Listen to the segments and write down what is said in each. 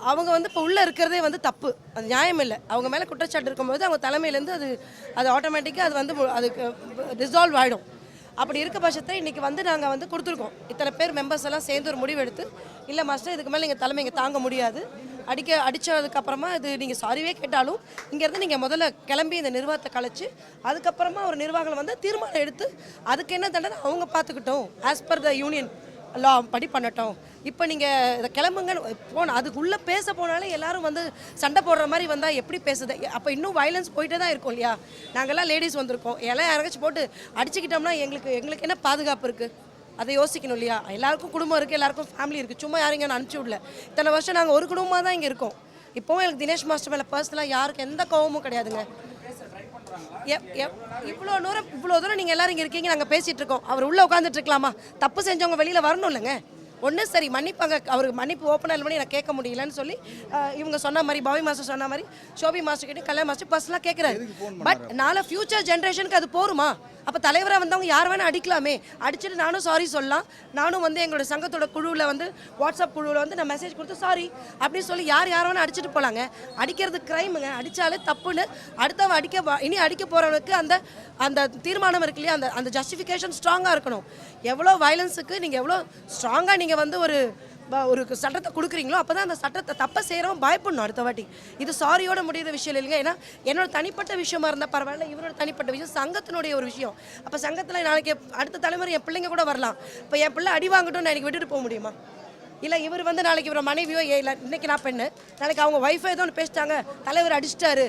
அவங்க வந்து இப்போ உள்ளே இருக்கிறதே வந்து தப்பு, அது நியாயம் இல்லை. அவங்க மேலே குற்றச்சாட்டு இருக்கும்போது அவங்க தலைமையிலேருந்து அது ஆட்டோமேட்டிக்காக அது வந்து அதுக்கு ரிசால்வ் ஆகிடும். அப்படி இருக்க பட்சத்தை இன்றைக்கி வந்து நாங்கள் வந்து கொடுத்துருக்கோம். இத்தனை பேர் மெம்பர்ஸ் எல்லாம் சேர்ந்து ஒரு முடிவு எடுத்து, இல்லை மாஸ்டர் இதுக்கு மேலே நீங்கள் தலைமை இங்கே தாங்க முடியாது, அடித்ததுக்கப்புறமா இது நீங்கள் சாரிவே கேட்டாலும் இங்கேருந்து நீங்கள் முதல்ல கிளம்பி இந்த நிர்வாகத்தை கலைச்சி அதுக்கப்புறமா ஒரு நிர்வாகம் வந்து தீர்மானம் எடுத்து அதுக்கு என்ன தண்டனை அவங்க பார்த்துக்கிட்டோம், ஆஸ் பர் த யூனியன் லா படி பண்ணட்டும். இப்போ நீங்கள் இதை கிளம்புங்கன்னு போனால் அதுக்குள்ளே பேச போனாலே எல்லாரும் வந்து சண்டை போடுற மாதிரி வந்தால் எப்படி பேசுது? அப்போ இன்னும் வயலன்ஸ் போயிட்டே தான் இருக்கும் இல்லையா? நாங்கள்லாம் லேடிஸ் வந்திருக்கோம், எல்லாம் யாராச்சும் போட்டு அடிச்சுக்கிட்டோம்னா எங்களுக்கு என்ன பாதுகாப்பு இருக்குது? அதை யோசிக்கணும் இல்லையா? எல்லாருக்கும் குடும்பம் இருக்குது, எல்லாருக்கும் ஃபேமிலி இருக்குது. சும்மா யாரும் இங்கே அனுப்பிச்சி விடல. இத்தனை வருஷம் நாங்கள் ஒரு குடும்பமாக தான் இங்கே இருக்கோம். இப்போவும் எனக்கு தினேஷ் மாஸ்டர் மேலே பர்சனலாக யாருக்கும் எந்த கோவமும் கிடையாதுங்க. இவ்வளோ தூரம் நீங்கள் எல்லாரும் இங்கே இருக்கீங்க, நாங்கள் பேசிகிட்டு இருக்கோம். அவர் உள்ளே உட்காந்துட்டு இருக்கலாமா? தப்பு செஞ்சவங்க வெளியில் வரணும் இல்லைங்க. ஒன்று சரி மன்னிப்பாங்க, அவருக்கு மன்னிப்பு ஓப்பனாக பண்ணி எனக்கு கேட்க முடியலன்னு சொல்லி இவங்க சொன்ன மாதிரி பவி மாஸ்டர் சொன்ன மாதிரி ஷோபி மாஸ்டர் கிட்டே கல்யாண மாஸ்டர் பர்சனலாக கேட்குறாரு. பட் நாளை ஃபியூச்சர் ஜென்ரேஷனுக்கு அது போருமா? அப்போ தலைவராக வந்தவங்க யார் வேணால் அடிக்கலாமே, அடிச்சுட்டு நானும் சாரி சொல்லலாம். நானும் வந்து எங்களோட சங்கத்தோட குழுவில் வந்து வாட்ஸ்அப் குழுவில் வந்து நான் மெசேஜ் கொடுத்து சாரி அப்படின்னு சொல்லி யார் வேணால் அடிச்சுட்டு போகலாங்க. அடிக்கிறது க்ரைமுங்க, அடித்தாலே தப்புன்னு அடுத்தவன் இனி அடிக்க போகிறவனுக்கு அந்த தீர்மானம் இருக்கு இல்லையா, அந்த ஜஸ்டிஃபிகேஷன் ஸ்ட்ராங்காக இருக்கணும். எவ்வளோ வயலன்ஸுக்கு நீங்கள் எவ்வளோ ஸ்ட்ராங்காக நீங்கள் வந்து ஒரு சட்டத்தை கொடுக்குறீங்களோ அப்போ தான் அந்த சட்டத்தை தப்பை செய்கிறவன் பயப்படணும் அடுத்த வாட்டி. இது சாரியோட முடிகிற விஷயம் இல்லைங்க. ஏன்னா என்னோட தனிப்பட்ட விஷயமா இருந்தால் பரவாயில்ல, இவரோட தனிப்பட்ட விஷயம் சங்கத்தினுடைய ஒரு விஷயம். அப்போ சங்கத்தில் நாளைக்கு அடுத்த தலைமுறை என் பிள்ளைங்க கூட வரலாம். இப்போ என் பிள்ளை அடி வாங்கட்டும் நான் எனக்கு விட்டுட்டு போக முடியுமா? இல்லை இவர் வந்து நாளைக்கு இவரை மனைவியோ இல்லை இன்றைக்கி நான் பெண்ணு, நாளைக்கு அவங்க ஒய்ஃபை ஏதோ ஒன்று பேசிட்டாங்க, தலைவர் அடிச்சிட்டாரு,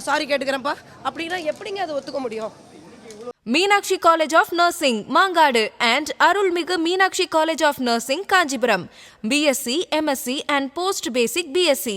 சாரி கேட்டுக்கிறேன்ப்பா அப்படின்னா எப்படிங்க அதை ஒத்துக்க முடியும்? Meenakshi College of Nursing, Mangadu and Arulmigu Meenakshi College of Nursing, Kanjipuram. BSc, MSc and Post Basic BSc.